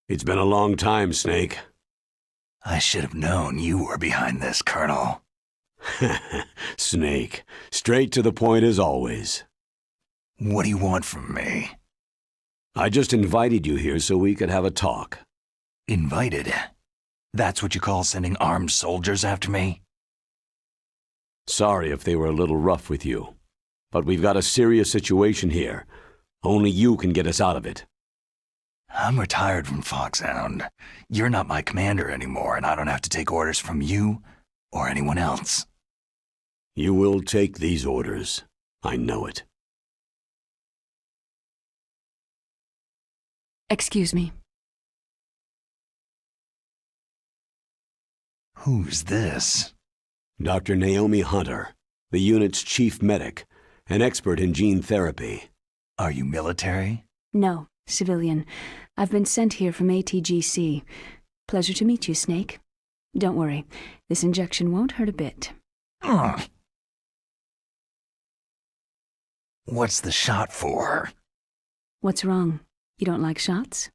It's been a long time, Snake. I should have known you were behind this, Colonel. Snake, straight to the point as always. What do you want from me? I just invited you here so we could have a talk. Invited? That's what you call sending armed soldiers after me? Sorry if they were a little rough with you, but we've got a serious situation here. Only you can get us out of it. I'm retired from Foxhound. You're not my commander anymore, and I don't have to take orders from you or anyone else. You will take these orders. I know it. Excuse me. Who's this? Dr. Naomi Hunter, the unit's chief medic, an expert in gene therapy. Are you military? No, civilian. I've been sent here from ATGC. Pleasure to meet you, Snake. Don't worry, this injection won't hurt a bit. What's the shot for? What's wrong? You don't like shots?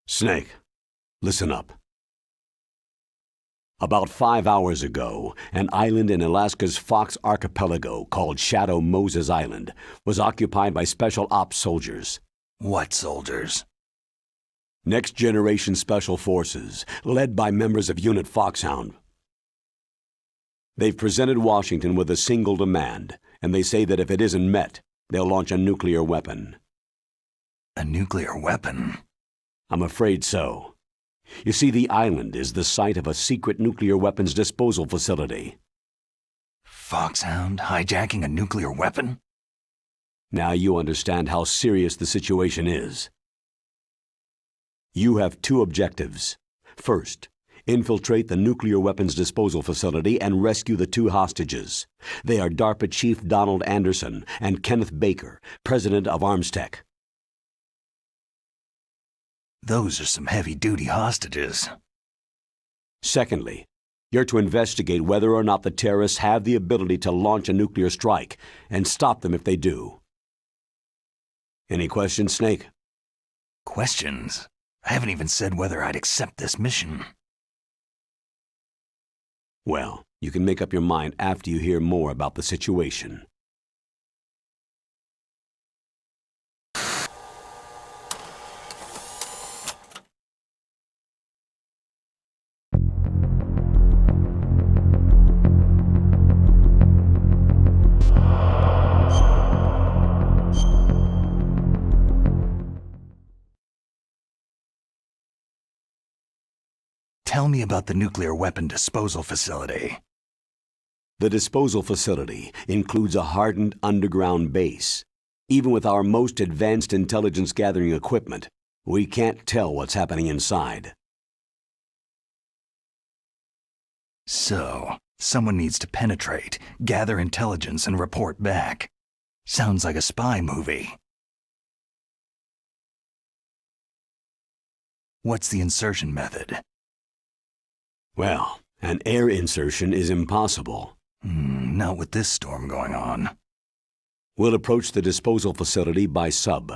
Snake, listen up. About 5 hours ago, an island in Alaska's Fox Archipelago called Shadow Moses Island was occupied by Special Ops soldiers. What soldiers? Next Generation Special Forces, led by members of Unit Foxhound. They've presented Washington with a single demand, and they say that if it isn't met, they'll launch a nuclear weapon. A nuclear weapon? I'm afraid so. You see, the island is the site of a secret nuclear weapons disposal facility. Foxhound hijacking a nuclear weapon? Now you understand how serious the situation is. You have two objectives. First, infiltrate the nuclear weapons disposal facility and rescue the two hostages. They are DARPA Chief Donald Anderson and Kenneth Baker, president of Armstech. Those are some heavy-duty hostages. Secondly, you're to investigate whether or not the terrorists have the ability to launch a nuclear strike and stop them if they do. Any questions, Snake? Questions? I haven't even said whether I'd accept this mission. Well, you can make up your mind after you hear more about the situation. Tell me about the nuclear weapon disposal facility. The disposal facility includes a hardened underground base. Even with our most advanced intelligence gathering equipment, we can't tell what's happening inside. So, someone needs to penetrate, gather intelligence, and report back. Sounds like a spy movie. What's the insertion method? Well, an air insertion is impossible. Not with this storm going on. We'll approach the disposal facility by sub.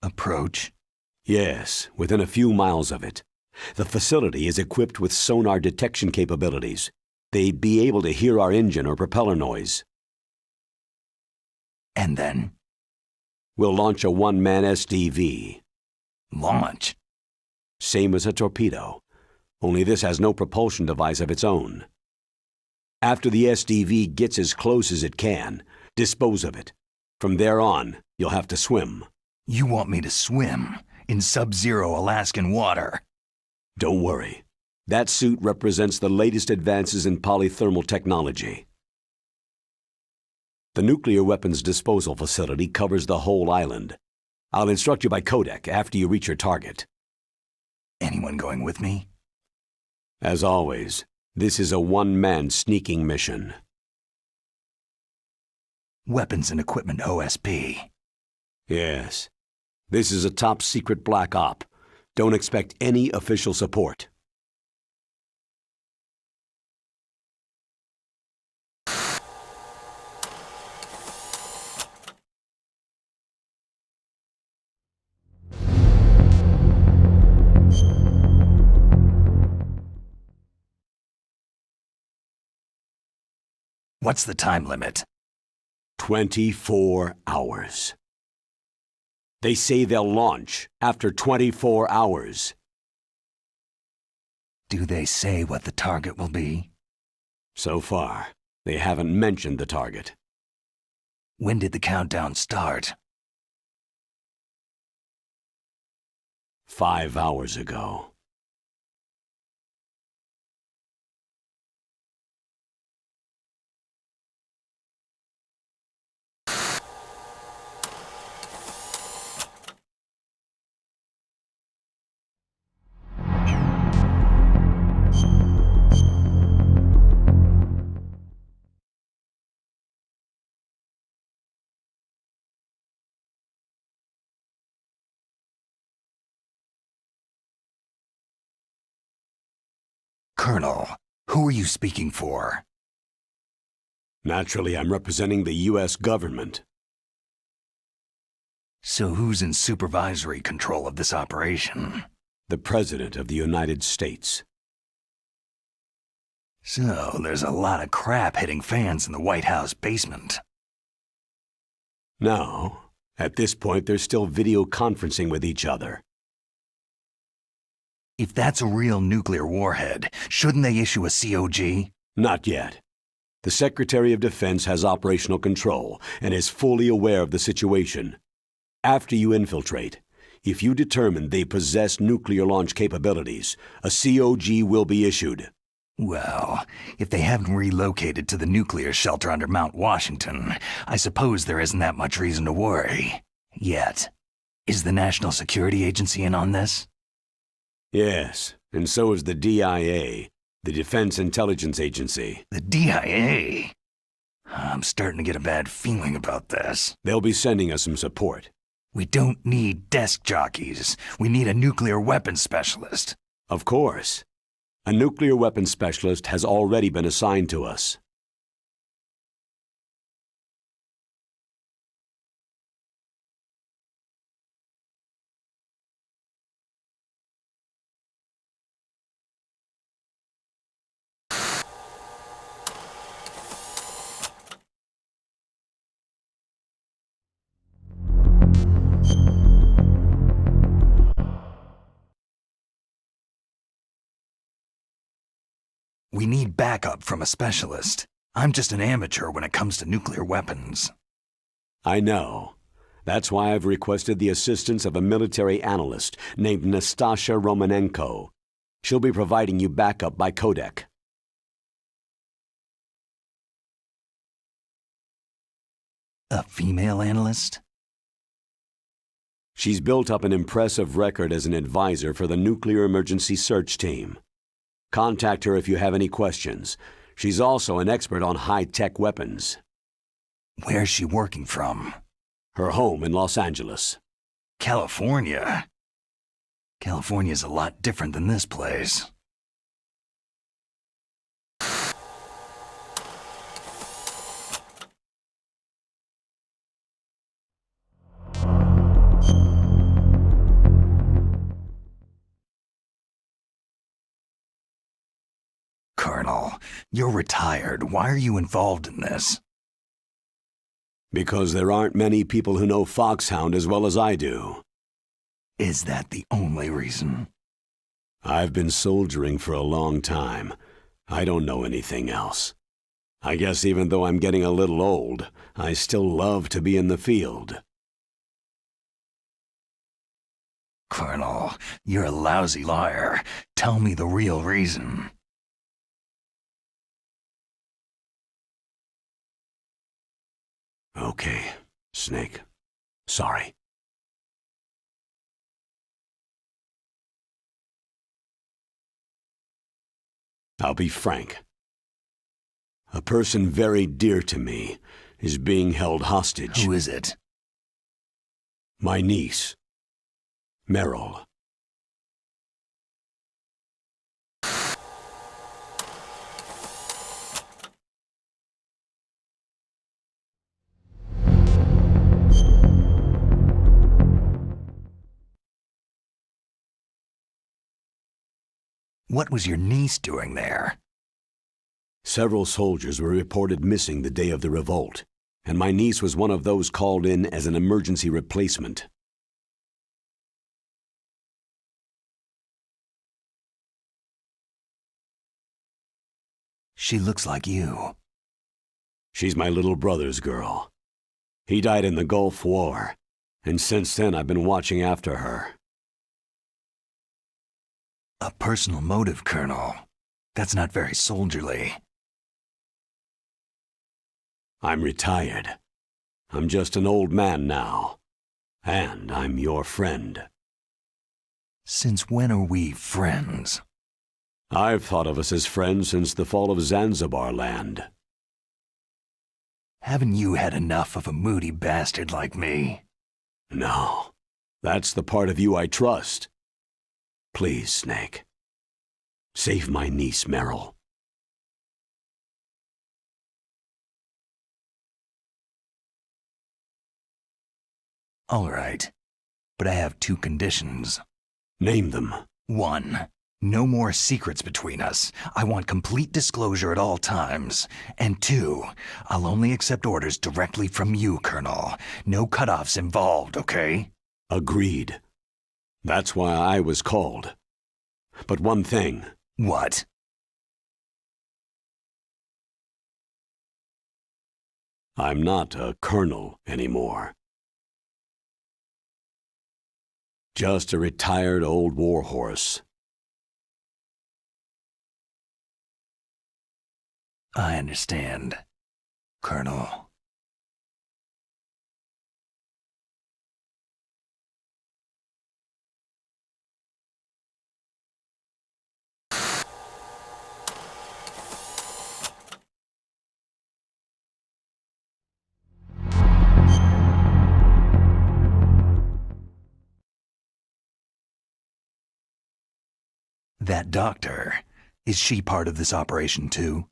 Approach? Yes, within a few miles of it. The facility is equipped with sonar detection capabilities. They'd be able to hear our engine or propeller noise. And then? We'll launch a one-man SDV. Launch? Same as a torpedo, only this has no propulsion device of its own. After the SDV gets as close as it can, dispose of it. From there on, you'll have to swim. You want me to swim in sub-zero Alaskan water? Don't worry. That suit represents the latest advances in polythermal technology. The nuclear weapons disposal facility covers the whole island. I'll instruct you by codec after you reach your target. Anyone going with me? As always, this is a one-man sneaking mission. Weapons and Equipment OSP. Yes. This is a top-secret black op. Don't expect any official support. What's the time limit? 24 hours. They say they'll launch after 24 hours. Do they say what the target will be? So far, they haven't mentioned the target. When did the countdown start? 5 hours ago. Colonel, who are you speaking for? Naturally, I'm representing the U.S. government. So who's in supervisory control of this operation? The President of the United States. So there's a lot of crap hitting fans in the White House basement. No, at this point they're still video conferencing with each other. If that's a real nuclear warhead, shouldn't they issue a COG? Not yet. The Secretary of Defense has operational control and is fully aware of the situation. After you infiltrate, if you determine they possess nuclear launch capabilities, a COG will be issued. Well, if they haven't relocated to the nuclear shelter under Mount Washington, I suppose there isn't that much reason to worry. Yet. Is the National Security Agency in on this? Yes, and so is the DIA, the Defense Intelligence Agency. The DIA? I'm starting to get a bad feeling about this. They'll be sending us some support. We don't need desk jockeys. We need a nuclear weapons specialist. Of course. A nuclear weapons specialist has already been assigned to us. We need backup from a specialist. I'm just an amateur when it comes to nuclear weapons. I know. That's why I've requested the assistance of a military analyst named Nastasha Romanenko. She'll be providing you backup by codec. A female analyst? She's built up an impressive record as an advisor for the Nuclear Emergency Search Team. Contact her if you have any questions. She's also an expert on high-tech weapons. Where's she working from? Her home in Los Angeles. California? California's a lot different than this place. Colonel, you're retired. Why are you involved in this? Because there aren't many people who know Foxhound as well as I do. Is that the only reason? I've been soldiering for a long time. I don't know anything else. I guess even though I'm getting a little old, I still love to be in the field. Colonel, you're a lousy liar. Tell me the real reason. Okay, Snake. Sorry. I'll be frank. A person very dear to me is being held hostage. Who is it? My niece, Meryl. What was your niece doing there? Several soldiers were reported missing the day of the revolt, and my niece was one of those called in as an emergency replacement. She looks like you. She's my little brother's girl. He died in the Gulf War, and since then I've been watching after her. A personal motive, Colonel. That's not very soldierly. I'm retired. I'm just an old man now. And I'm your friend. Since when are we friends? I've thought of us as friends since the fall of Zanzibar land. Haven't you had enough of a moody bastard like me? No. That's the part of you I trust. Please, Snake. Save my niece, Meryl. All right. But I have 2 conditions. Name them. 1. No more secrets between us. I want complete disclosure at all times. And 2, I'll only accept orders directly from you, Colonel. No cutoffs involved, okay? Agreed. That's why I was called. But one thing. What? I'm not a colonel anymore. Just a retired old warhorse. I understand, Colonel. That doctor, is she part of this operation too?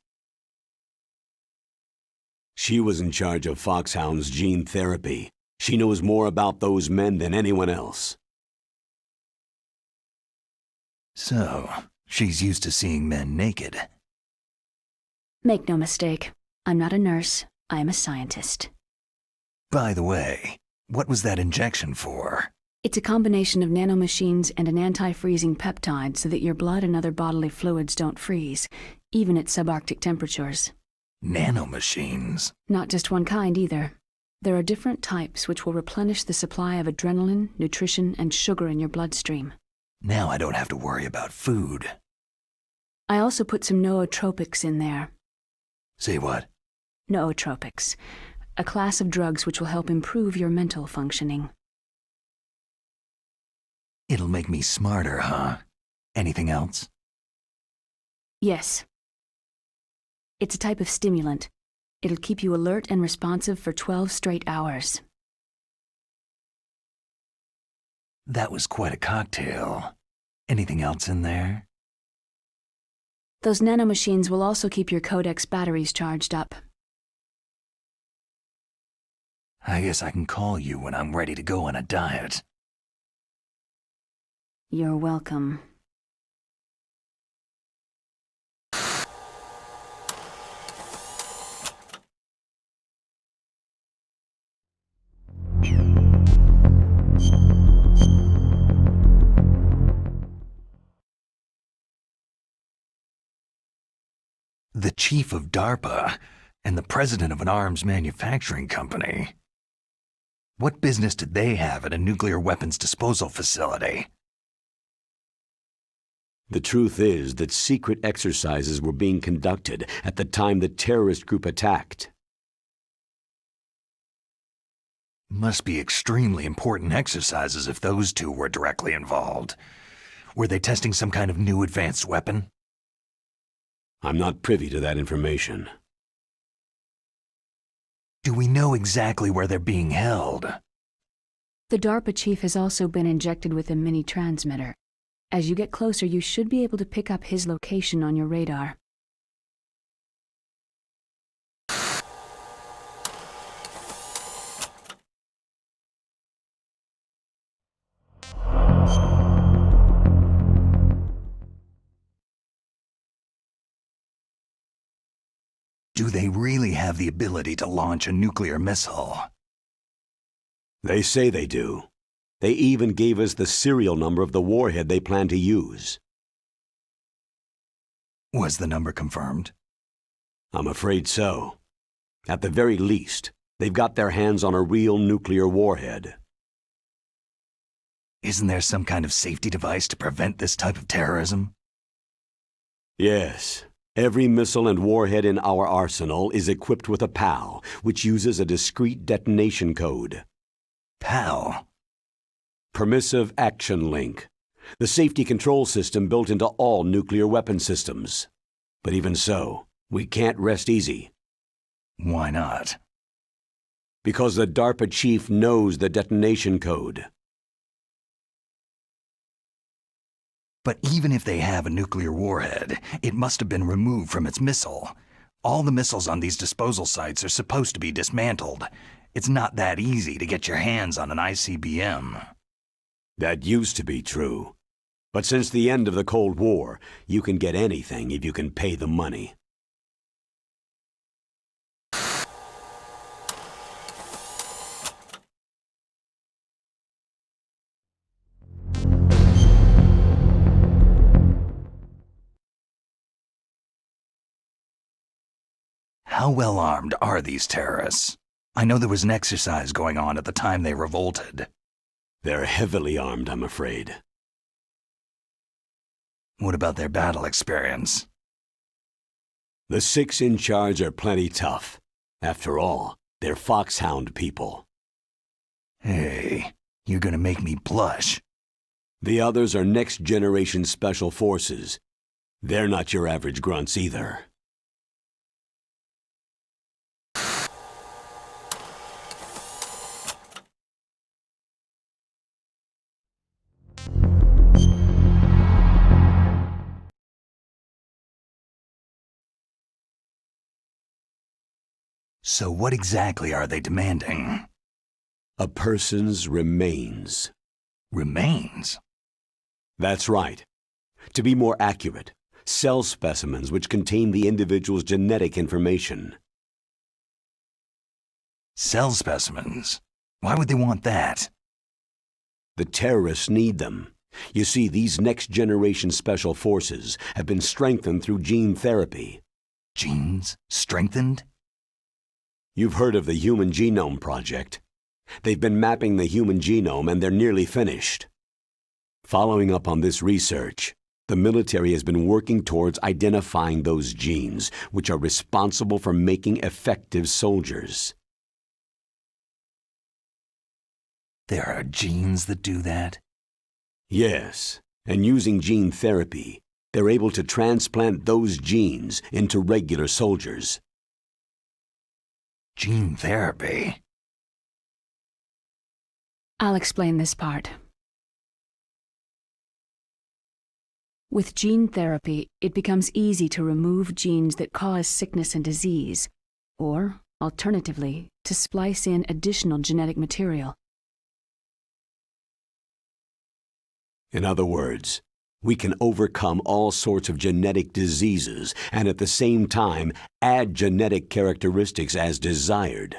She was in charge of Foxhound's gene therapy. She knows more about those men than anyone else. So, she's used to seeing men naked. Make no mistake, I'm not a nurse, I am a scientist. By the way, what was that injection for? It's a combination of nanomachines and an anti-freezing peptide so that your blood and other bodily fluids don't freeze, even at subarctic temperatures. Nanomachines? Not just one kind either. There are different types which will replenish the supply of adrenaline, nutrition, and sugar in your bloodstream. Now I don't have to worry about food. I also put some nootropics in there. Say what? Nootropics, a class of drugs which will help improve your mental functioning. It'll make me smarter, huh? Anything else? Yes. It's a type of stimulant. It'll keep you alert and responsive for 12 straight hours. That was quite a cocktail. Anything else in there? Those nanomachines will also keep your Codex batteries charged up. I guess I can call you when I'm ready to go on a diet. You're welcome. The chief of DARPA and the president of an arms manufacturing company. What business did they have at a nuclear weapons disposal facility? The truth is that secret exercises were being conducted at the time the terrorist group attacked. Must be extremely important exercises if those two were directly involved. Were they testing some kind of new advanced weapon? I'm not privy to that information. Do we know exactly where they're being held? The DARPA chief has also been injected with a mini-transmitter. As you get closer, you should be able to pick up his location on your radar. Do they really have the ability to launch a nuclear missile? They say they do. They even gave us the serial number of the warhead they plan to use. Was the number confirmed? I'm afraid so. At the very least, they've got their hands on a real nuclear warhead. Isn't there some kind of safety device to prevent this type of terrorism? Yes. Every missile and warhead in our arsenal is equipped with a PAL, which uses a discrete detonation code. PAL? Permissive Action Link. The safety control system built into all nuclear weapon systems. But even so, we can't rest easy. Why not? Because the DARPA chief knows the detonation code. But even if they have a nuclear warhead, it must have been removed from its missile. All the missiles on these disposal sites are supposed to be dismantled. It's not that easy to get your hands on an ICBM. That used to be true. But since the end of the Cold War, you can get anything if you can pay the money. How well armed are these terrorists? I know there was an exercise going on at the time they revolted. They're heavily armed, I'm afraid. What about their battle experience? The 6 in charge are plenty tough. After all, they're foxhound people. Hey, you're gonna make me blush. The others are next-generation special forces. They're not your average grunts either. So what exactly are they demanding? A person's remains. Remains? That's right. To be more accurate, cell specimens which contain the individual's genetic information. Cell specimens? Why would they want that? The terrorists need them. You see, these next-generation special forces have been strengthened through gene therapy. Genes? Strengthened? You've heard of the Human Genome Project. They've been mapping the human genome and they're nearly finished. Following up on this research, the military has been working towards identifying those genes which are responsible for making effective soldiers. There are genes that do that? Yes, and using gene therapy, they're able to transplant those genes into regular soldiers. Gene therapy? I'll explain this part. With gene therapy, it becomes easy to remove genes that cause sickness and disease, or, alternatively, to splice in additional genetic material. In other words, we can overcome all sorts of genetic diseases and at the same time add genetic characteristics as desired.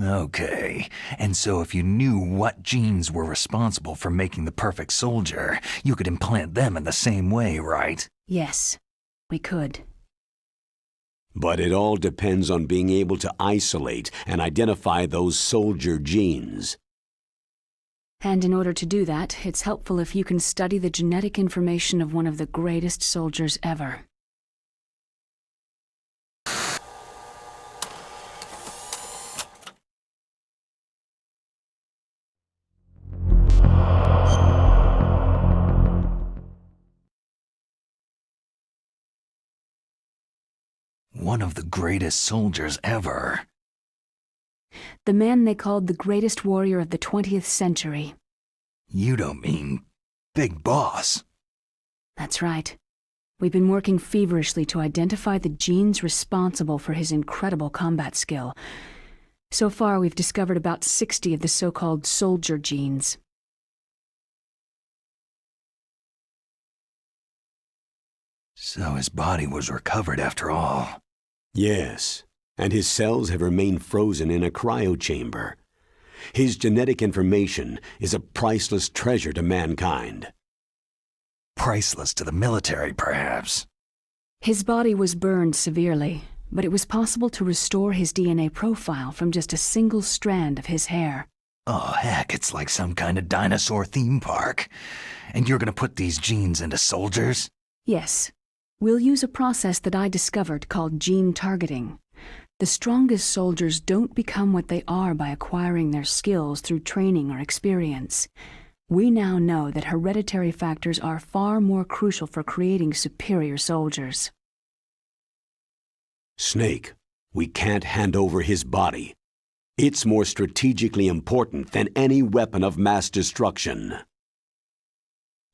Okay, and so if you knew what genes were responsible for making the perfect soldier, you could implant them in the same way, right? Yes, we could. But it all depends on being able to isolate and identify those soldier genes. And in order to do that, it's helpful if you can study the genetic information of one of the greatest soldiers ever. One of the greatest soldiers ever. The man they called the greatest warrior of the 20th century. You don't mean Big Boss? That's right. We've been working feverishly to identify the genes responsible for his incredible combat skill. So far, we've discovered about 60 of the so-called soldier genes. So his body was recovered after all. Yes, and his cells have remained frozen in a cryochamber. His genetic information is a priceless treasure to mankind. Priceless to the military, perhaps. His body was burned severely, but it was possible to restore his DNA profile from just a single strand of his hair. Oh, heck, it's like some kind of dinosaur theme park. And you're gonna put these genes into soldiers? Yes. We'll use a process that I discovered called gene targeting. The strongest soldiers don't become what they are by acquiring their skills through training or experience. We now know that hereditary factors are far more crucial for creating superior soldiers. Snake, we can't hand over his body. It's more strategically important than any weapon of mass destruction.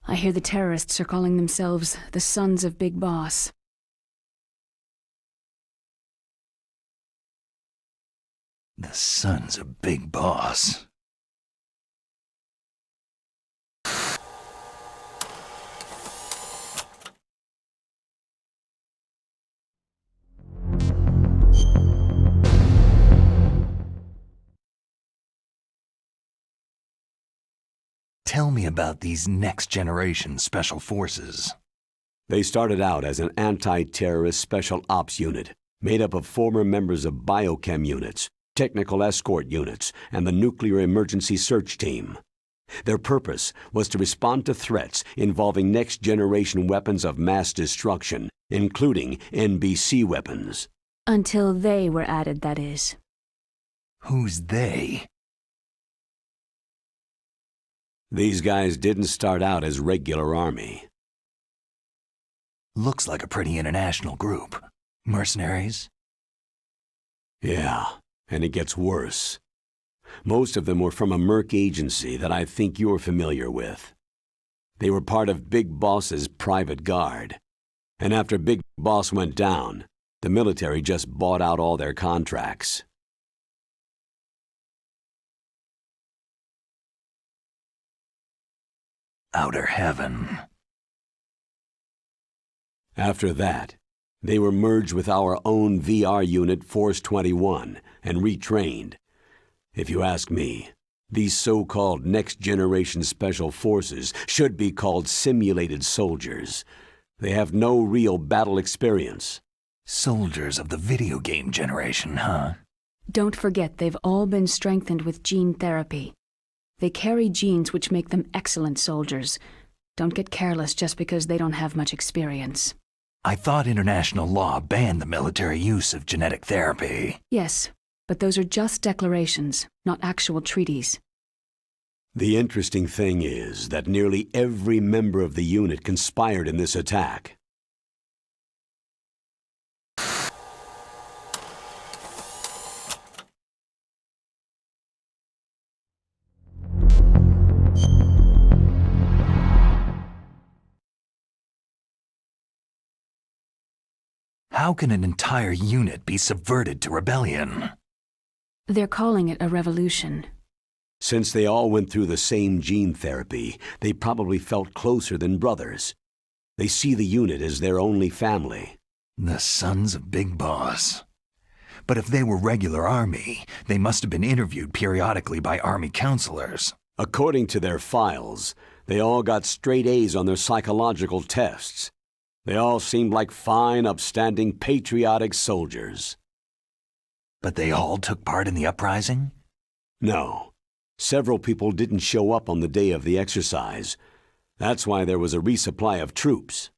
I hear the terrorists are calling themselves the Sons of Big Boss. The Sons of Big Boss. Tell me about these next-generation special forces. They started out as an anti-terrorist special ops unit, made up of former members of biochem units, technical escort units, and the nuclear emergency search team. Their purpose was to respond to threats involving next-generation weapons of mass destruction, including NBC weapons. Until they were added, that is. Who's they? These guys didn't start out as regular army. Looks like a pretty international group. Mercenaries? Yeah, and it gets worse. Most of them were from a merc agency that I think you're familiar with. They were part of Big Boss's private guard. And after Big Boss went down, the military just bought out all their contracts. Outer Heaven. After that, they were merged with our own VR unit Force 21 and retrained. If you ask me, these so-called next-generation special forces should be called simulated soldiers. They have no real battle experience. Soldiers of the video game generation, huh? Don't forget they've all been strengthened with gene therapy. They carry genes which make them excellent soldiers. Don't get careless just because they don't have much experience. I thought international law banned the military use of genetic therapy. Yes, but those are just declarations, not actual treaties. The interesting thing is that nearly every member of the unit conspired in this attack. How can an entire unit be subverted to rebellion? They're calling it a revolution. Since they all went through the same gene therapy, they probably felt closer than brothers. They see the unit as their only family. The Sons of Big Boss. But if they were regular army, they must have been interviewed periodically by army counselors. According to their files, they all got straight A's on their psychological tests. They all seemed like fine, upstanding, patriotic soldiers. But they all took part in the uprising? No. Several people didn't show up on the day of the exercise. That's why there was a resupply of troops.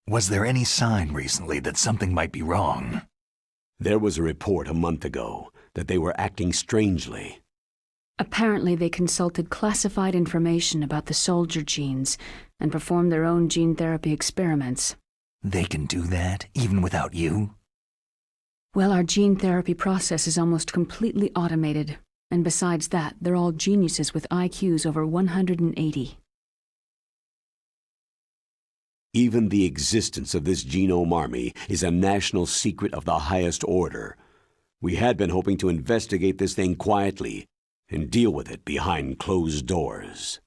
Was there any sign recently that something might be wrong? There was a report a month ago that they were acting strangely. Apparently they consulted classified information about the soldier genes and performed their own gene therapy experiments. They can do that, even without you? Well, our gene therapy process is almost completely automated, and besides that, they're all geniuses with IQs over 180. Even the existence of this genome army is a national secret of the highest order. We had been hoping to investigate this thing quietly and deal with it behind closed doors.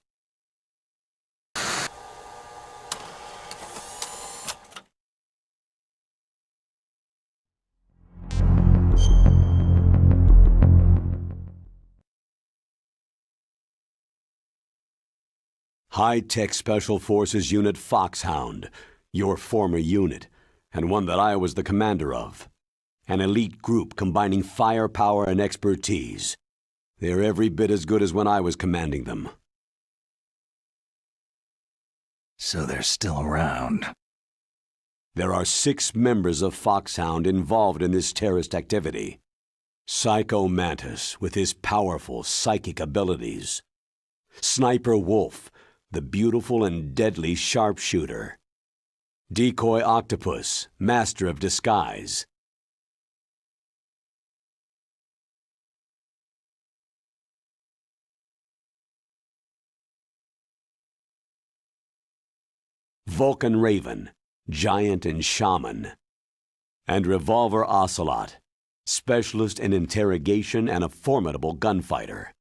High-Tech Special Forces Unit Foxhound, your former unit, and one that I was the commander of. An elite group combining firepower and expertise. They're every bit as good as when I was commanding them. So they're still around. There are 6 members of Foxhound involved in this terrorist activity. Psycho Mantis, with his powerful psychic abilities. Sniper Wolf, the beautiful and deadly sharpshooter. Decoy Octopus, master of disguise. Vulcan Raven, giant and shaman. And Revolver Ocelot, specialist in interrogation and a formidable gunfighter.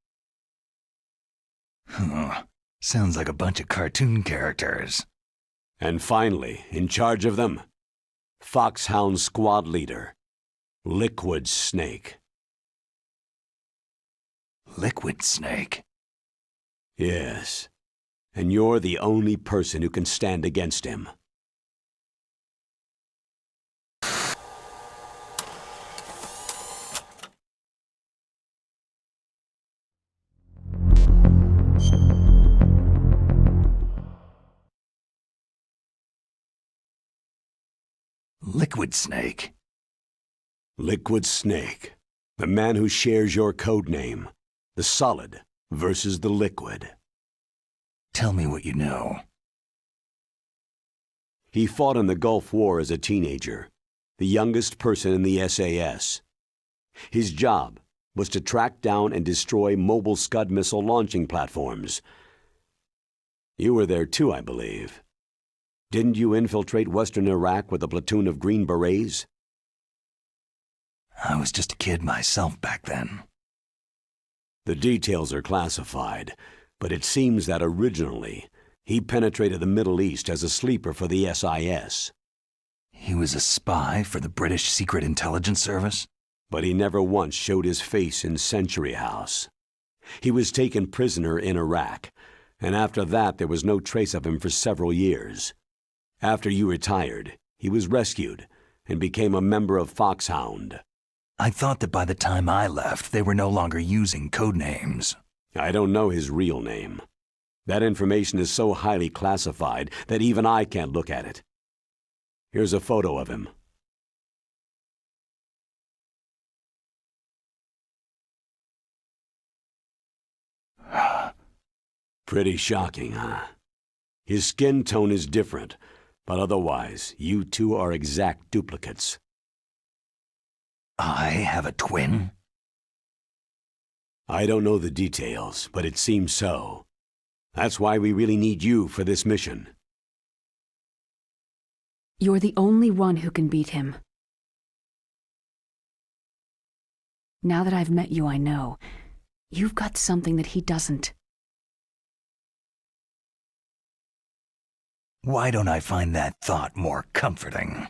Sounds like a bunch of cartoon characters. And finally, in charge of them, Foxhound Squad Leader, Liquid Snake. Liquid Snake? Yes, and you're the only person who can stand against him. Liquid Snake? Liquid Snake, the man who shares your code name, the solid versus the liquid. Tell me what you know. He fought in the Gulf War as a teenager, the youngest person in the SAS. His job was to track down and destroy mobile Scud missile launching platforms. You were there too, I believe. Didn't you infiltrate Western Iraq with a platoon of Green Berets? I was just a kid myself back then. The details are classified, but it seems that originally he penetrated the Middle East as a sleeper for the SIS. He was a spy for the British Secret Intelligence Service? But he never once showed his face in Century House. He was taken prisoner in Iraq, and after that there was no trace of him for several years. After you retired, he was rescued and became a member of Foxhound. I thought that by the time I left, they were no longer using code names. I don't know his real name. That information is so highly classified that even I can't look at it. Here's a photo of him. Pretty shocking, huh? His skin tone is different, but otherwise, you two are exact duplicates. I have a twin? I don't know the details, but it seems so. That's why we really need you for this mission. You're the only one who can beat him. Now that I've met you, I know. You've got something that he doesn't. Why don't I find that thought more comforting?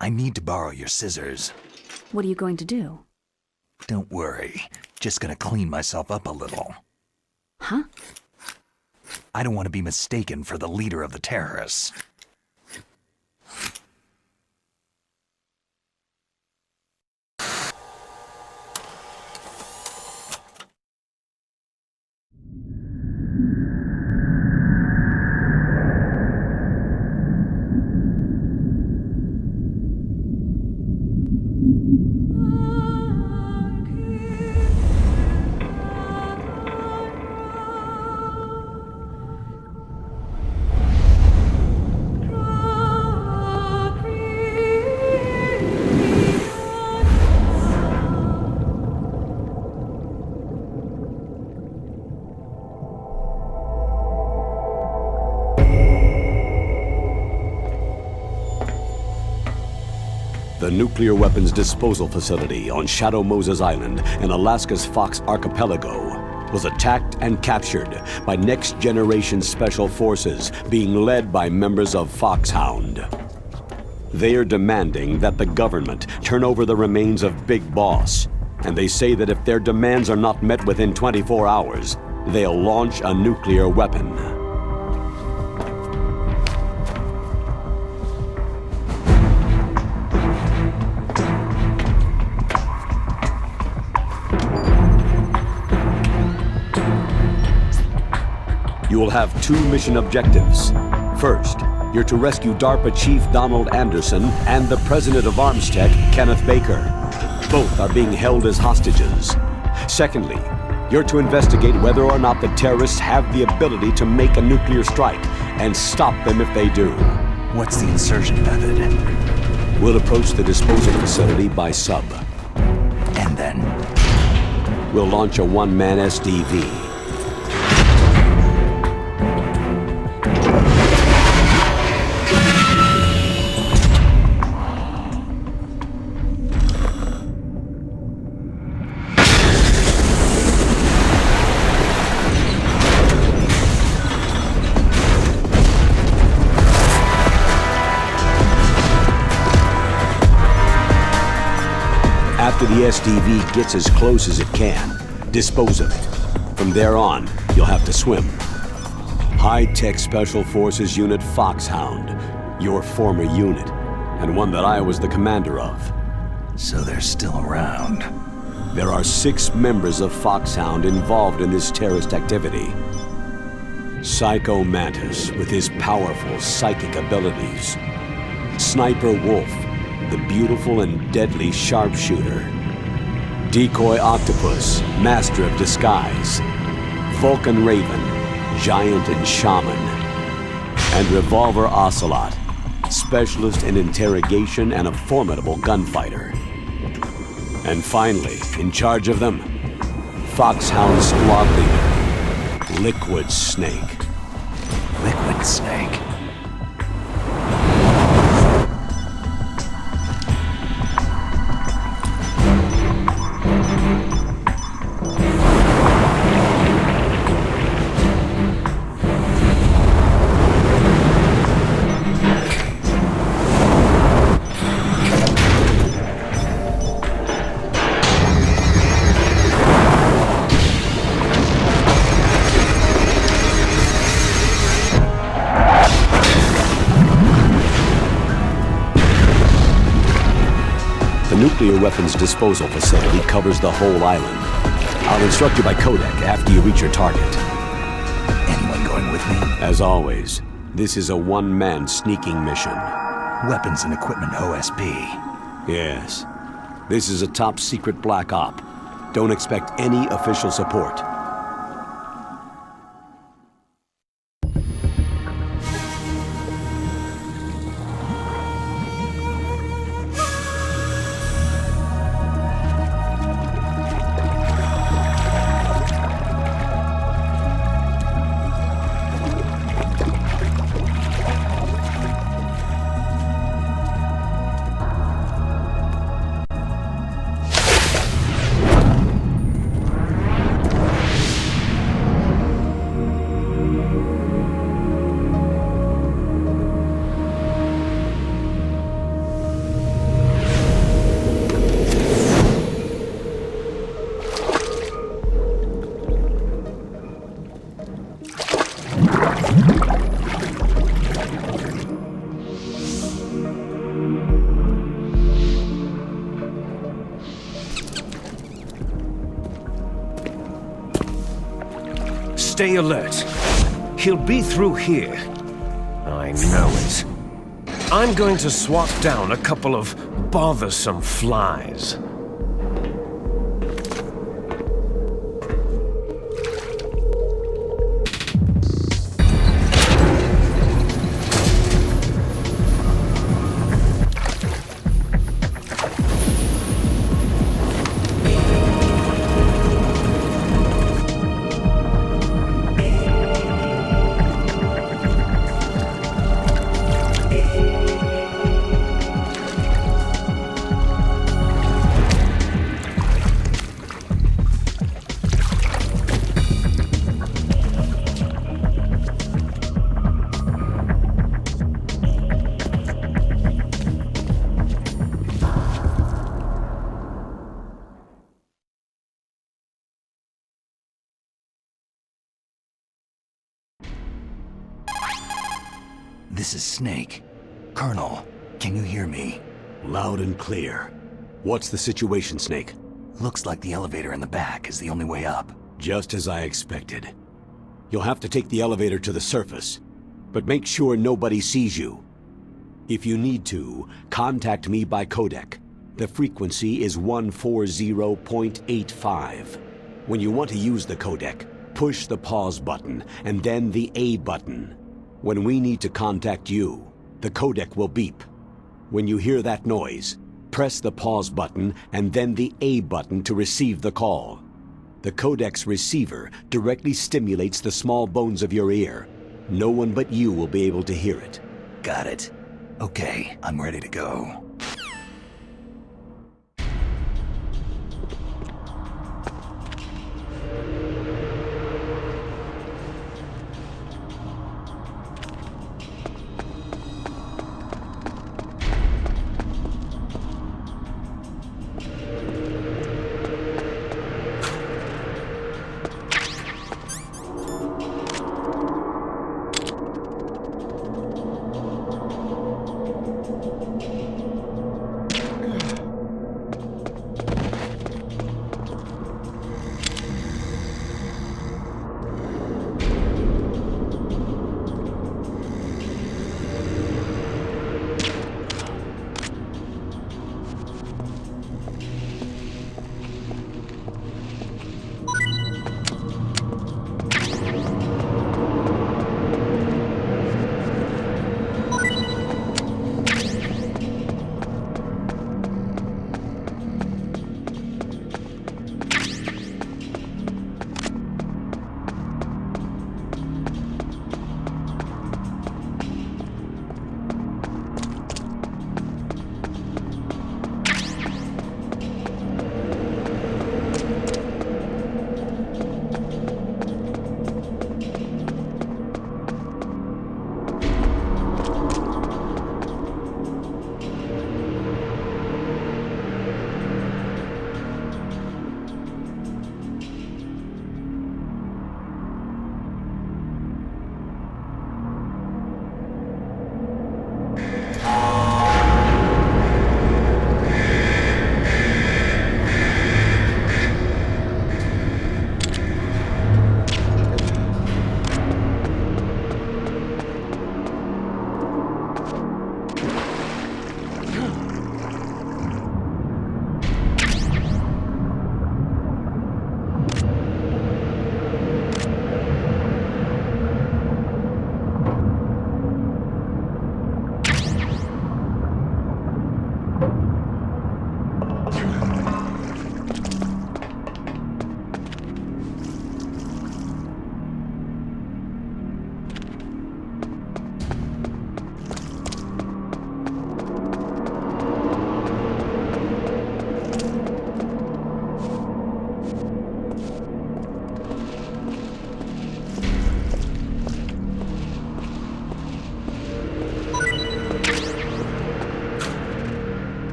I need to borrow your scissors. What are you going to do? Don't worry. Just gonna clean myself up a little. Huh? I don't want to be mistaken for the leader of the terrorists. The nuclear weapons disposal facility on Shadow Moses Island in Alaska's Fox Archipelago. was attacked and captured by next-generation special forces being led by members of Foxhound. They are demanding that the government turn over the remains of Big Boss, and they say that if their demands are not met within 24 hours, they'll launch a nuclear weapon. You will have two mission objectives. First, you're to rescue DARPA Chief Donald Anderson and the President of Armstech, Kenneth Baker. Both are being held as hostages. Secondly, you're to investigate whether or not the terrorists have the ability to make a nuclear strike and stop them if they do. What's the insertion method? We'll approach the disposal facility by sub. And then? We'll launch a one-man SDV. After the SDV gets as close as it can, dispose of it. From there on, you'll have to swim. High-Tech Special Forces Unit Foxhound, your former unit, and one that I was the commander of. So they're still around. There are 6 members of Foxhound involved in this terrorist activity. Psycho Mantis, with his powerful psychic abilities. Sniper Wolf, the beautiful and deadly sharpshooter. Decoy Octopus, master of disguise. Vulcan Raven, giant and shaman. And Revolver Ocelot, specialist in interrogation and a formidable gunfighter. And finally, in charge of them, Foxhound squad leader, Liquid Snake. Liquid Snake? The nuclear weapons disposal facility covers the whole island. I'll instruct you by codec after you reach your target. Anyone going with me? As always, this is a one-man sneaking mission. Weapons and equipment OSP. Yes. This is a top-secret black op. Don't expect any official support. Stay alert. He'll be through here. I know it. I'm going to swat down a couple of bothersome flies. This is Snake. Colonel, can you hear me? Loud and clear. What's the situation, Snake? Looks like the elevator in the back is the only way up. Just as I expected. You'll have to take the elevator to the surface, but make sure nobody sees you. If you need to, contact me by codec. The frequency is 140.85. When you want to use the codec, push the pause button and then the A button. When we need to contact you, the codec will beep. When you hear that noise, press the pause button and then the A button to receive the call. The codec's receiver directly stimulates the small bones of your ear. No one but you will be able to hear it. Got it. Okay, I'm ready to go.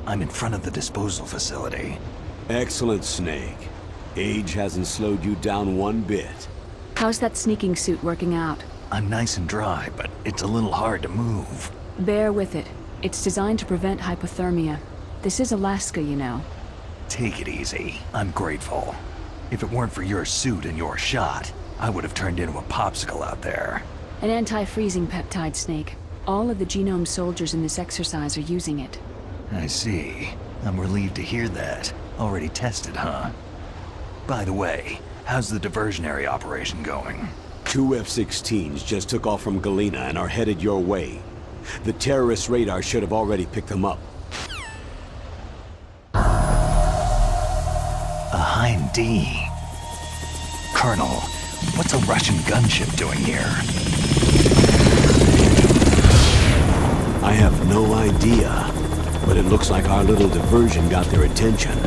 I'm in front of the disposal facility. Excellent, Snake. Age hasn't slowed you down one bit. How's that sneaking suit working out? I'm nice and dry, but it's a little hard to move. Bear with it. It's designed to prevent hypothermia. This is Alaska, you know. Take it easy. I'm grateful. If it weren't for your suit and your shot, I would have turned into a popsicle out there. An anti-freezing peptide, Snake. All of the Genome soldiers in this exercise are using it. I see. I'm relieved to hear that. Already tested, huh? By the way, how's the diversionary operation going? 2 F-16s just took off from Galena and are headed your way. The terrorist radar should have already picked them up. A Hind D. Colonel, what's a Russian gunship doing here? I have no idea, but it looks like our little diversion got their attention.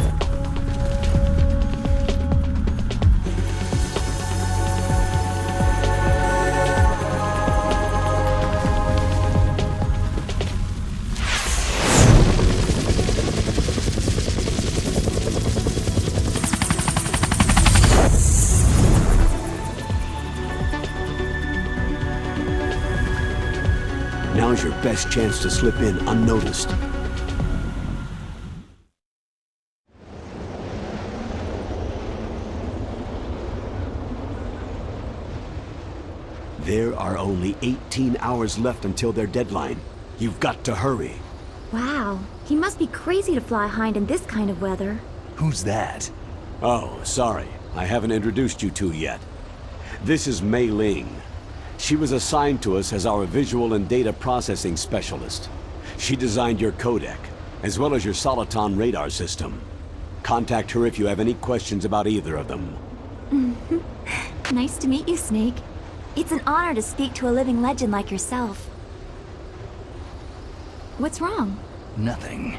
Now's your best chance to slip in unnoticed. There are only 18 hours left until their deadline. You've got to hurry. Wow, he must be crazy to fly Hind in this kind of weather. Who's that? Oh, sorry. I haven't introduced you to yet. This is Mei Ling. She was assigned to us as our visual and data processing specialist. She designed your codec, as well as your Soliton radar system. Contact her if you have any questions about either of them. Nice to meet you, Snake. It's an honor to speak to a living legend like yourself. What's wrong? Nothing.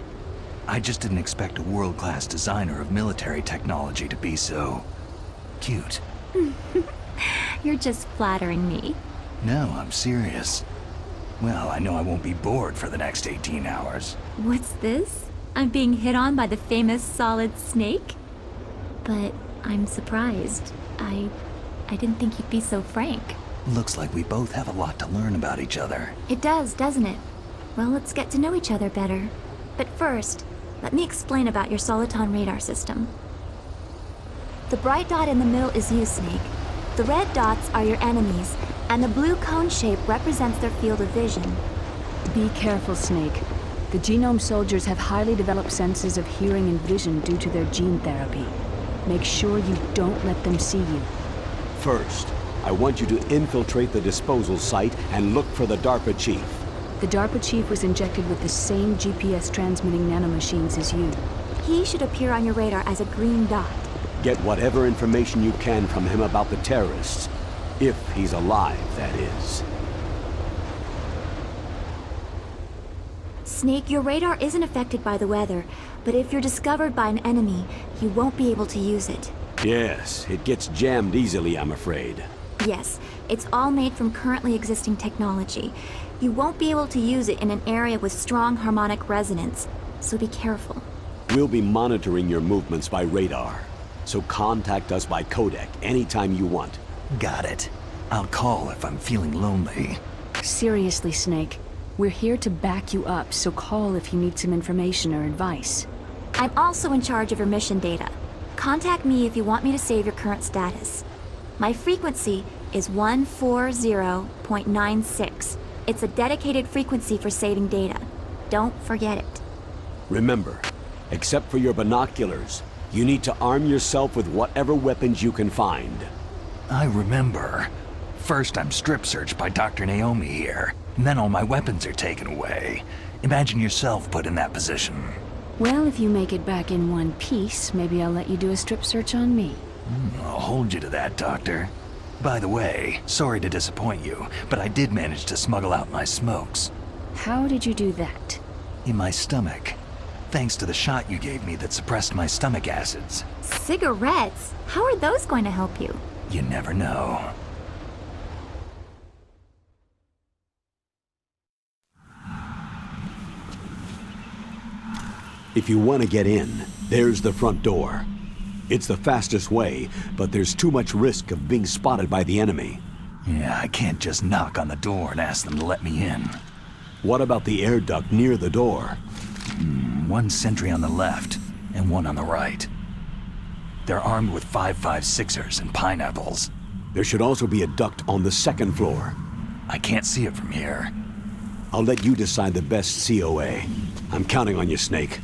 I just didn't expect a world-class designer of military technology to be so... cute. You're just flattering me. No, I'm serious. Well, I know I won't be bored for the next 18 hours. What's this? I'm being hit on by the famous Solid Snake? But I'm surprised. I didn't think you'd be so frank. Looks like we both have a lot to learn about each other. It does, doesn't it? Well, let's get to know each other better. But first, let me explain about your Soliton radar system. The bright dot in the middle is you, Snake. The red dots are your enemies, and the blue cone shape represents their field of vision. Be careful, Snake. The Genome soldiers have highly developed senses of hearing and vision due to their gene therapy. Make sure you don't let them see you. First, I want you to infiltrate the disposal site and look for the DARPA chief. The DARPA chief was injected with the same GPS transmitting nanomachines as you. He should appear on your radar as a green dot. Get whatever information you can from him about the terrorists. If he's alive, that is. Snake, your radar isn't affected by the weather, but if you're discovered by an enemy, you won't be able to use it. Yes, it gets jammed easily, I'm afraid. Yes, it's all made from currently existing technology. You won't be able to use it in an area with strong harmonic resonance, so be careful. We'll be monitoring your movements by radar, so contact us by codec anytime you want. Got it. I'll call if I'm feeling lonely. Seriously, Snake. We're here to back you up, so call if you need some information or advice. I'm also in charge of your mission data. Contact me if you want me to save your current status. My frequency is 140.96. It's a dedicated frequency for saving data. Don't forget it. Remember, except for your binoculars, you need to arm yourself with whatever weapons you can find. I remember. First, I'm strip searched by Dr. Naomi here, and then all my weapons are taken away. Imagine yourself put in that position. Well, if you make it back in one piece, maybe I'll let you do a strip search on me. I'll hold you to that, Doctor. By the way, sorry to disappoint you, but I did manage to smuggle out my smokes. How did you do that? In my stomach. Thanks to the shot you gave me that suppressed my stomach acids. Cigarettes? How are those going to help you? You never know. If you want to get in, there's the front door. It's the fastest way, but there's too much risk of being spotted by the enemy. Yeah, I can't just knock on the door and ask them to let me in. What about the air duct near the door? One sentry on the left, and one on the right. They're armed with 5.56ers and pineapples. There should also be a duct on the second floor. I can't see it from here. I'll let you decide the best COA. I'm counting on you, Snake.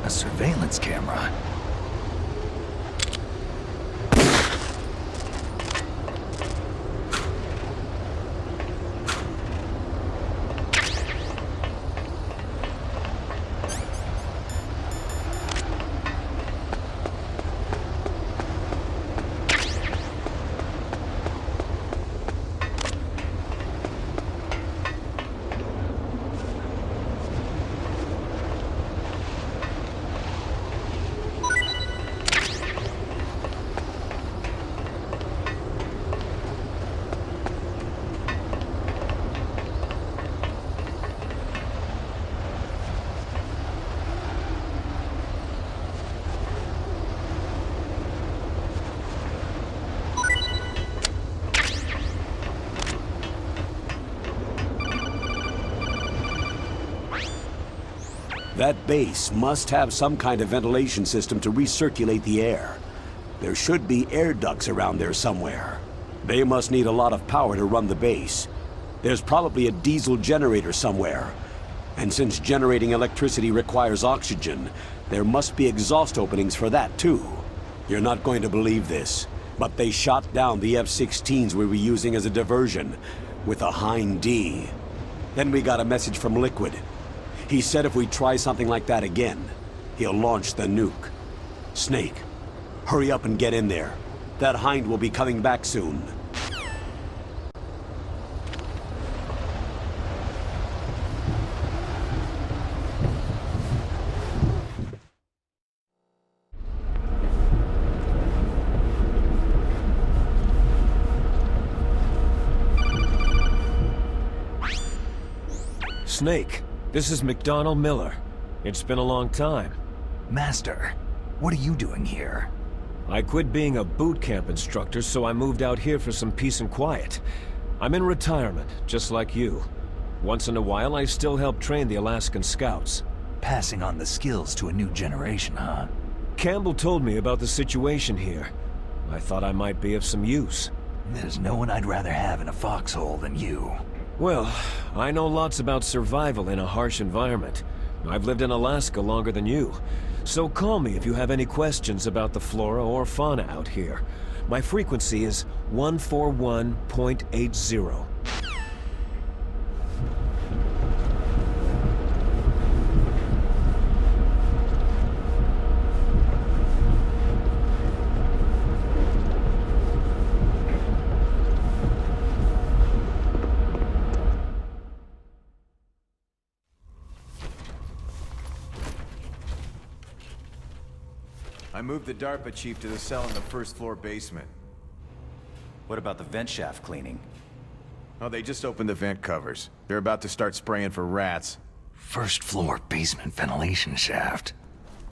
A surveillance camera. That base must have some kind of ventilation system to recirculate the air. There should be air ducts around there somewhere. They must need a lot of power to run the base. There's probably a diesel generator somewhere. And since generating electricity requires oxygen, there must be exhaust openings for that too. You're not going to believe this, but they shot down the F-16s we were using as a diversion with a Hind D. Then we got a message from Liquid. He said if we try something like that again, he'll launch the nuke. Snake, hurry up and get in there. That Hind will be coming back soon. Snake, this is McDonnell Miller. It's been a long time. Master, what are you doing here? I quit being a boot camp instructor, so I moved out here for some peace and quiet. I'm in retirement, just like you. Once in a while, I still help train the Alaskan Scouts. Passing on the skills to a new generation, huh? Campbell told me about the situation here. I thought I might be of some use. There's no one I'd rather have in a foxhole than you. Well, I know lots about survival in a harsh environment. I've lived in Alaska longer than you. So call me if you have any questions about the flora or fauna out here. My frequency is 141.80. I moved the DARPA chief to the cell in the first floor basement. What about the vent shaft cleaning? Oh, they just opened the vent covers. They're about to start spraying for rats. First floor basement ventilation shaft.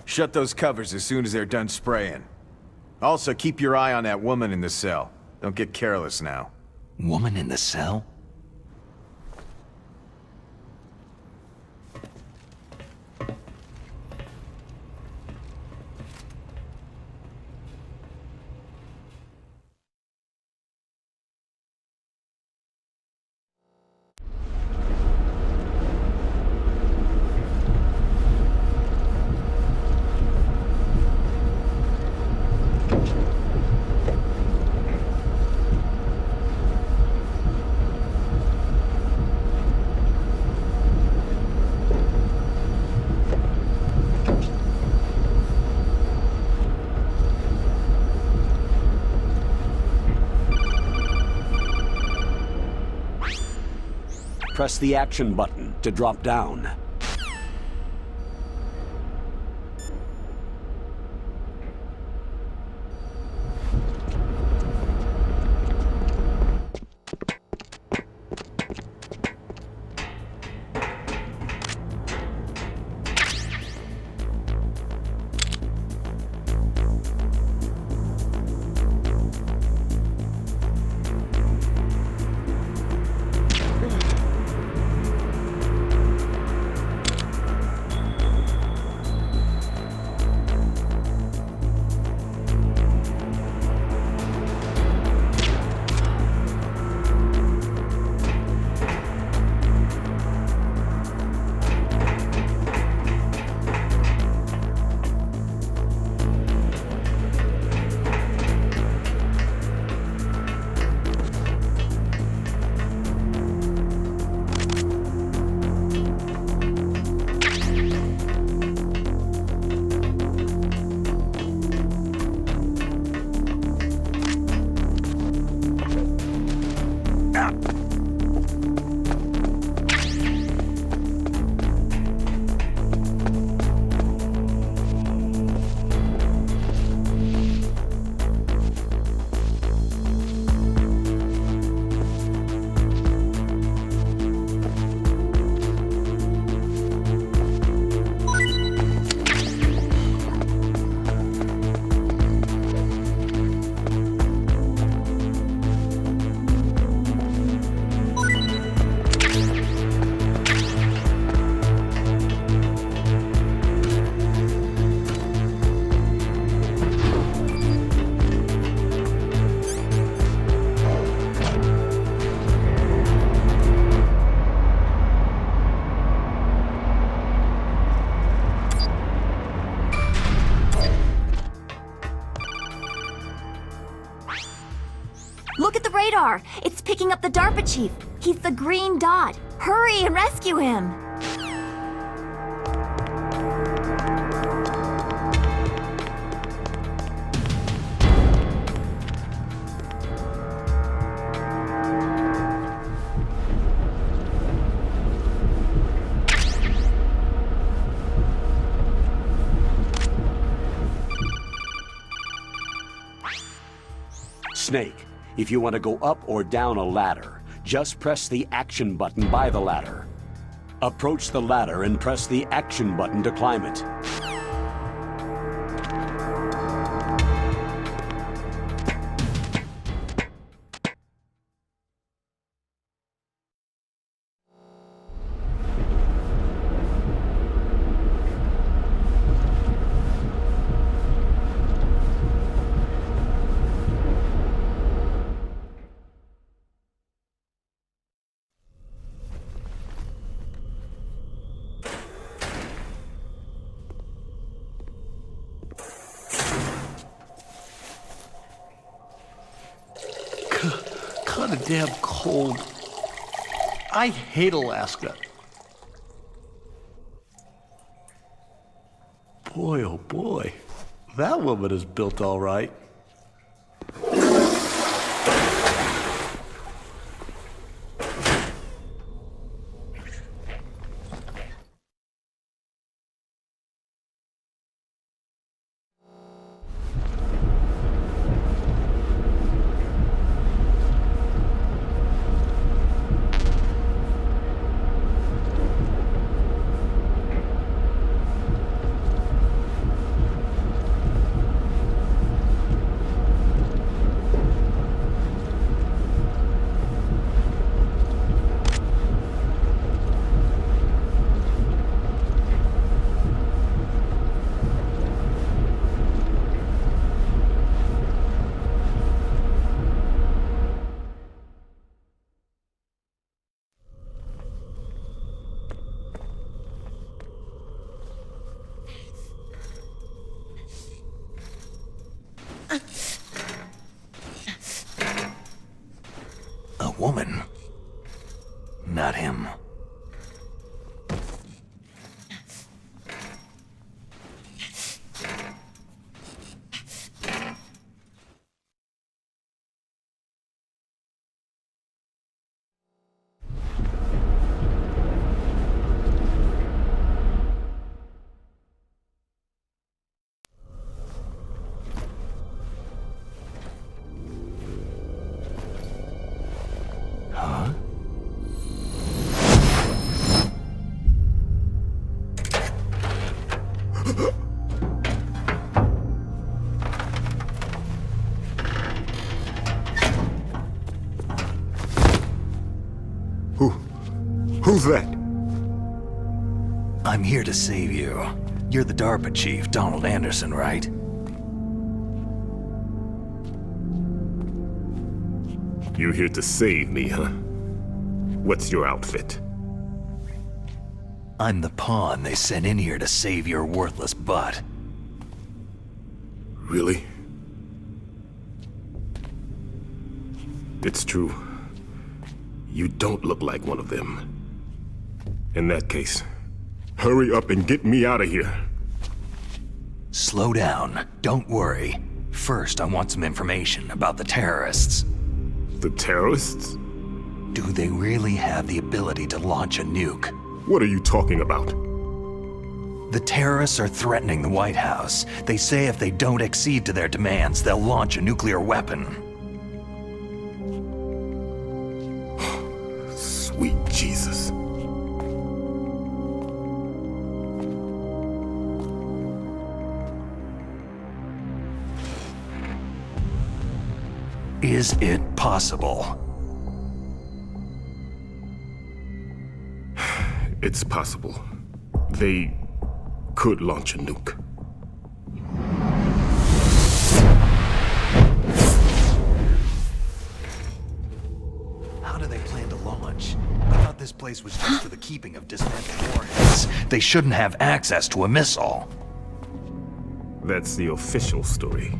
Shut those covers as soon as they're done spraying. Also, keep your eye on that woman in the cell. Don't get careless now. Woman in the cell? Press the action button to drop down. Look at the radar! It's picking up the DARPA chief! He's the green dot! Hurry and rescue him! Snake, if you want to go up or down a ladder, just press the action button by the ladder. Approach the ladder and press the action button to climb it. damn cold. I hate Alaska. Boy, oh boy. That woman is built all right. A woman. Not him. Who's that? I'm here to save you. You're the DARPA chief, Donald Anderson, right? You're here to save me, huh? What's your outfit? I'm the pawn they sent in here to save your worthless butt. Really? It's true. You don't look like one of them. In that case, hurry up and get me out of here. Slow down. Don't worry. First, I want some information about the terrorists. The terrorists? Do they really have the ability to launch a nuke? What are you talking about? The terrorists are threatening the White House. They say if they don't accede to their demands, they'll launch a nuclear weapon. Sweet Jesus. Is it possible? It's possible. They could launch a nuke. How do they plan to launch? I thought this place was just for the keeping of dismantled warheads. They shouldn't have access to a missile. That's the official story.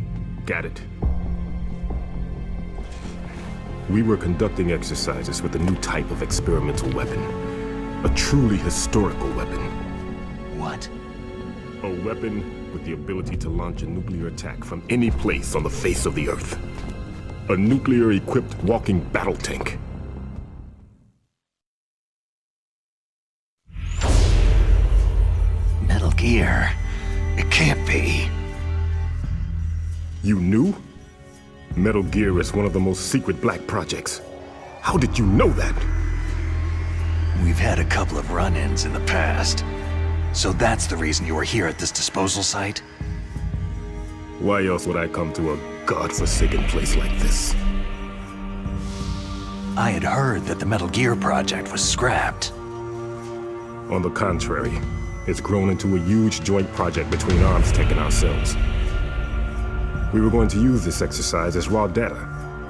Got it? We were conducting exercises with a new type of experimental weapon. A truly historical weapon. What? A weapon with the ability to launch a nuclear attack from any place on the face of the Earth. A nuclear-equipped walking battle tank. Metal Gear. It can't be. You knew? Metal Gear is one of the most secret black projects. How did you know that? We've had a couple of run-ins in the past. So that's the reason you were here at this disposal site? Why else would I come to a godforsaken place like this? I had heard that the Metal Gear project was scrapped. On the contrary, it's grown into a huge joint project between Armstech and ourselves. We were going to use this exercise as raw data,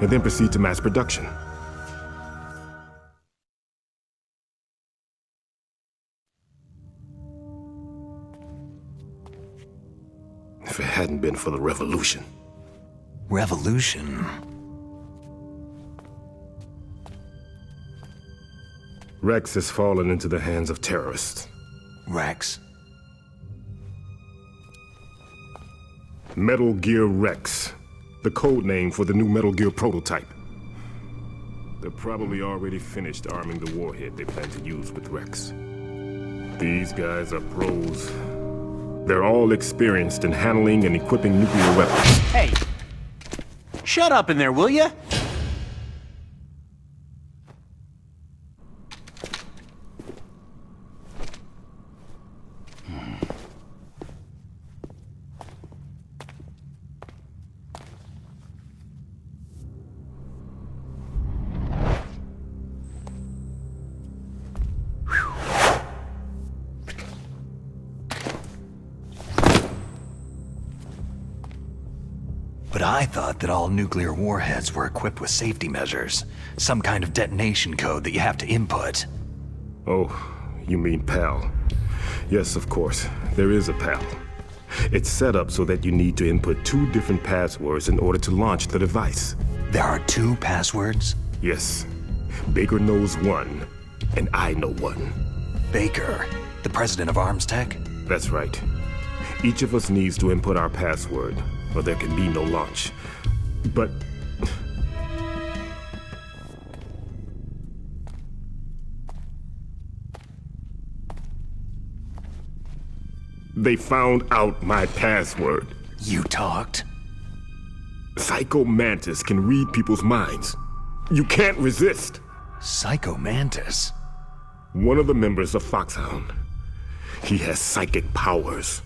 and then proceed to mass production. If it hadn't been for the revolution. Revolution? Rex has fallen into the hands of terrorists. Rex? Metal Gear Rex, the code name for the new Metal Gear prototype. They're probably already finished arming the warhead they plan to use with Rex. These guys are pros. They're all experienced in handling and equipping nuclear weapons. Hey! Shut up in there, will ya? But I thought that all nuclear warheads were equipped with safety measures. Some kind of detonation code that you have to input. Oh, you mean PAL. Yes, of course. There is a PAL. It's set up so that you need to input 2 different passwords in order to launch the device. There are 2 passwords? Yes. Baker knows one, and I know one. Baker, the president of ArmsTech? That's right. Each of us needs to input our password, or there can be no launch. But... they found out my password. You talked? Psycho Mantis can read people's minds. You can't resist. Psycho Mantis? One of the members of Foxhound. He has psychic powers.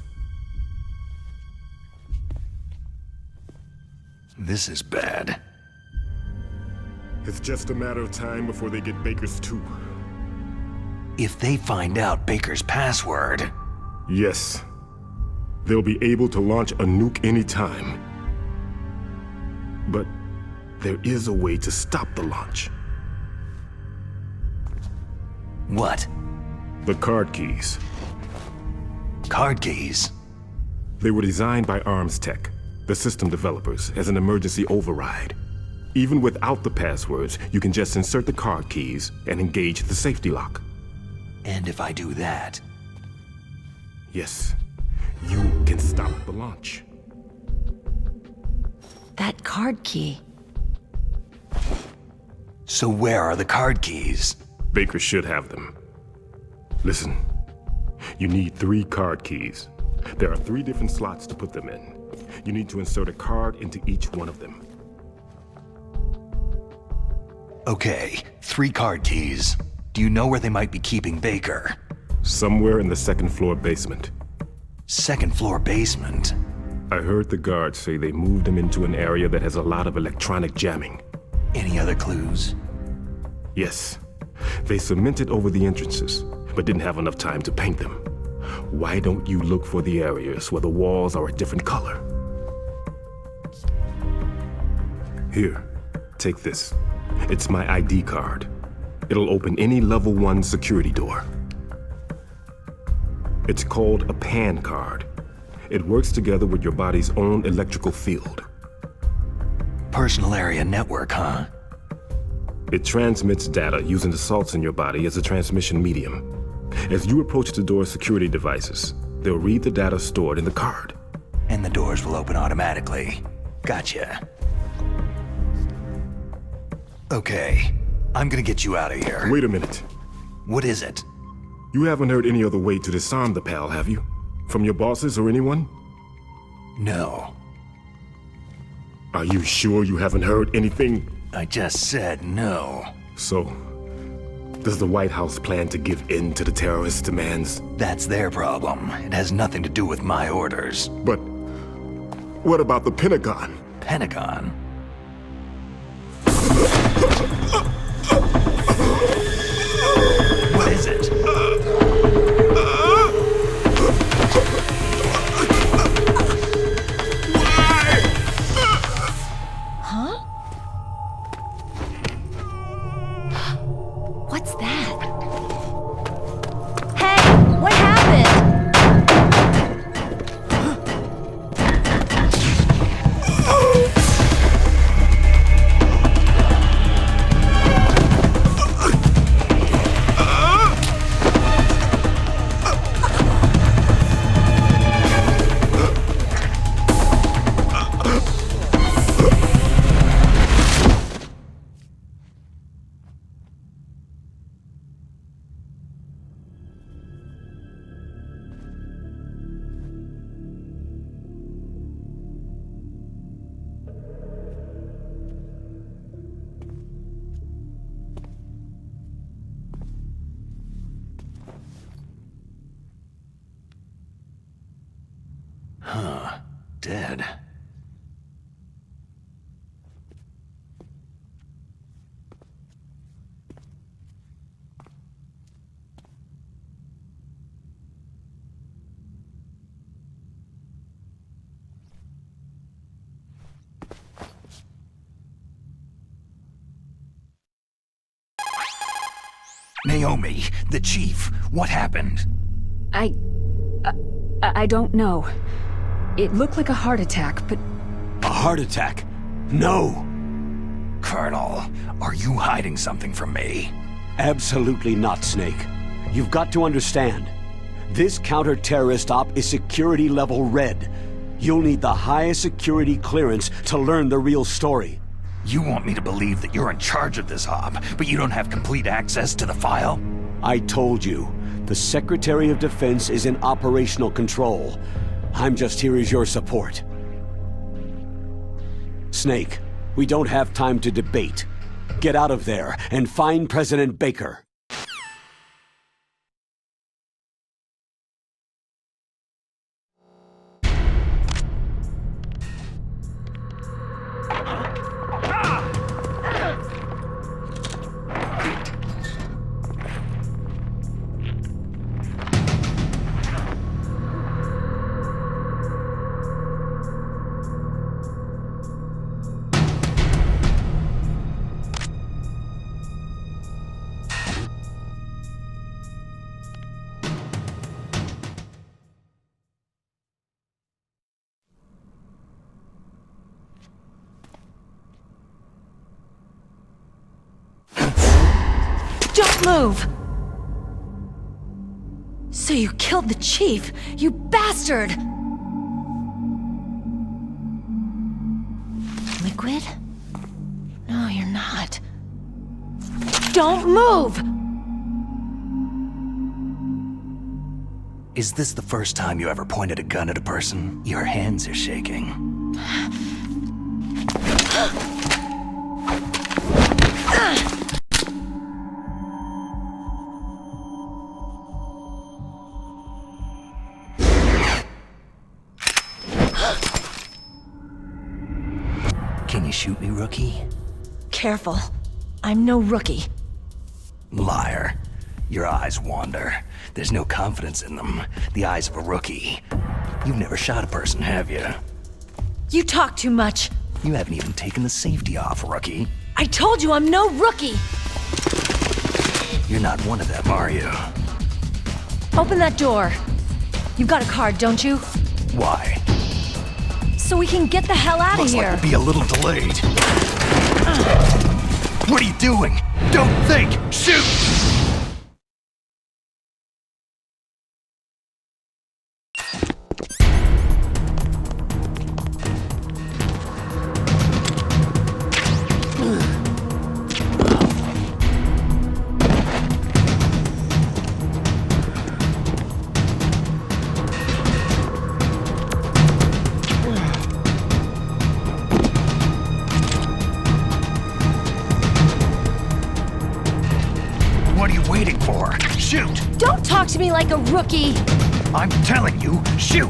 This is bad. It's just a matter of time before they get Baker's too. If they find out Baker's password... Yes. They'll be able to launch a nuke anytime. But there is a way to stop the launch. What? The card keys. Card keys? They were designed by ArmsTech, the system developers, as an emergency override. Even without the passwords, you can just insert the card keys and engage the safety lock. And if I do that... Yes, you can stop the launch. That card key. So where are the card keys? Baker should have them. Listen, you need 3 card keys. There are 3 different slots to put them in. You need to insert a card into each one of them. Okay, 3 card keys. Do you know where they might be keeping Baker? Somewhere in the 2nd floor basement. 2nd floor basement? I heard the guards say they moved him into an area that has a lot of electronic jamming. Any other clues? Yes. They cemented over the entrances, but didn't have enough time to paint them. Why don't you look for the areas where the walls are a different color? Here, take this. It's my ID card. It'll open any level 1 security door. It's called a PAN card. It works together with your body's own electrical field. Personal area network, huh? It transmits data using the salts in your body as a transmission medium. As you approach the door's security devices, they'll read the data stored in the card. And the doors will open automatically. Gotcha. Okay, I'm gonna get you out of here. Wait a minute. What is it? You haven't heard any other way to disarm the PAL, have you? From your bosses or anyone? No. Are you sure you haven't heard anything? I just said no. So, does the White House plan to give in to the terrorists' demands? That's their problem. It has nothing to do with my orders. But what about the Pentagon? Pentagon? What is it? What's that? Hey, what happened? dead. Naomi, the chief, what happened? I don't know. It looked like a heart attack, but... A heart attack? No! Colonel, are you hiding something from me? Absolutely not, Snake. You've got to understand. This counter-terrorist op is security level red. You'll need the highest security clearance to learn the real story. You want me to believe that you're in charge of this op, but you don't have complete access to the file? I told you. The Secretary of Defense is in operational control. I'm just here as your support. Snake, we don't have time to debate. Get out of there and find President Baker. Don't move! So you killed the chief, you bastard! Liquid? No, you're not. Don't move! Is this the first time you ever pointed a gun at a person? Your hands are shaking. Can you shoot me, rookie? Careful. I'm no rookie. Liar. Your eyes wander. There's no confidence in them. The eyes of a rookie. You've never shot a person, have you? You talk too much. You haven't even taken the safety off, rookie. I told you I'm no rookie! You're not one of them, are you? Open that door. You've got a card, don't you? Why? So we can get the hell out of Looks here. like we'll be a little delayed. What are you doing? Don't think! Shoot! What are you waiting for? Shoot! Don't talk to me like a rookie! I'm telling you, shoot!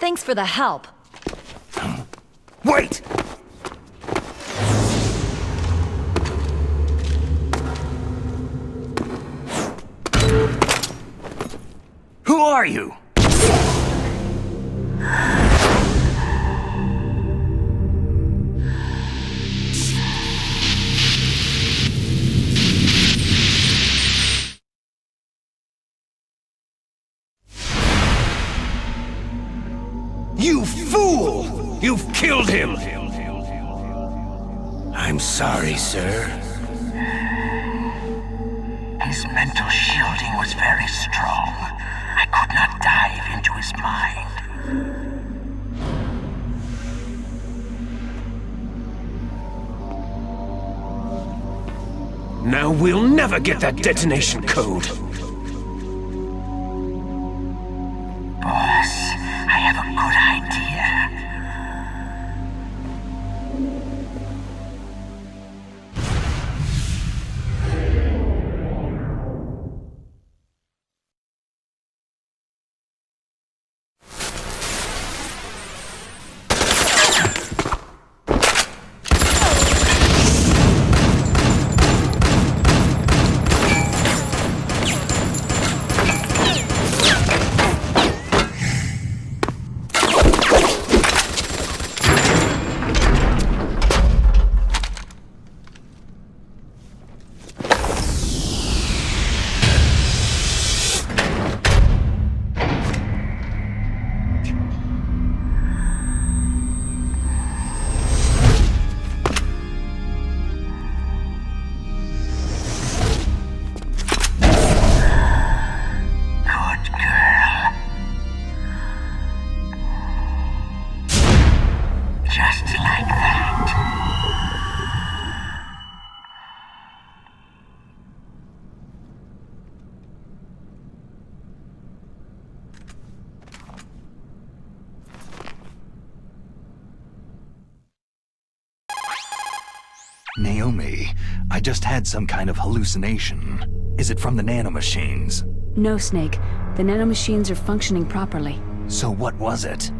Thanks for the help. Wait! Who are you? You fool! You've killed him! I'm sorry, sir. His mental shielding was very strong. I could not dive into his mind. Now we'll never get that detonation code. Boss, I have a good idea. Naomi, I just had some kind of hallucination. Is it from the nanomachines? No, Snake. The nanomachines are functioning properly. So what was it?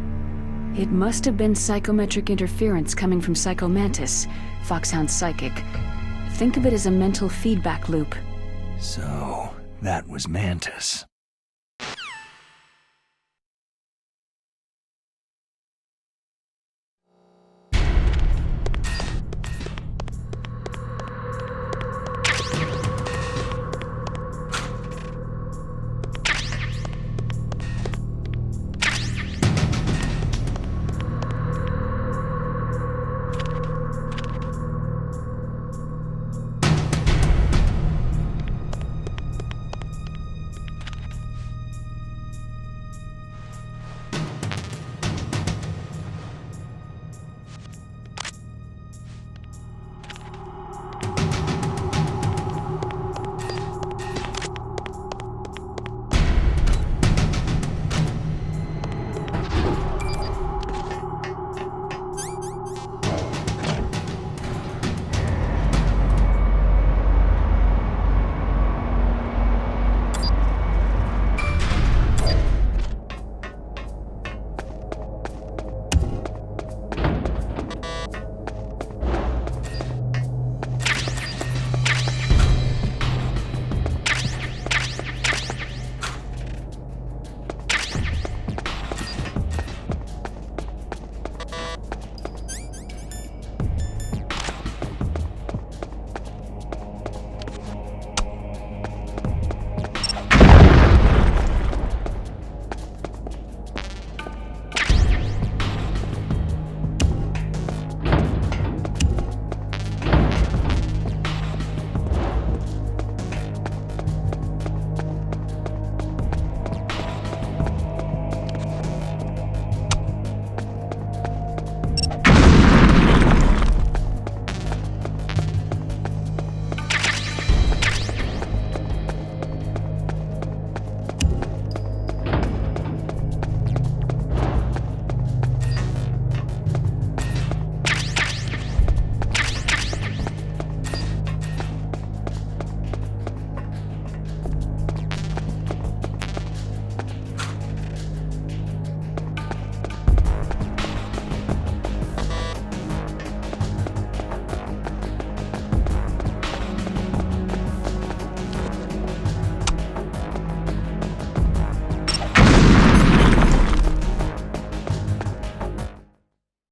It must have been psychometric interference coming from Psycho Mantis, Foxhound's psychic. Think of it as a mental feedback loop. So, that was Mantis.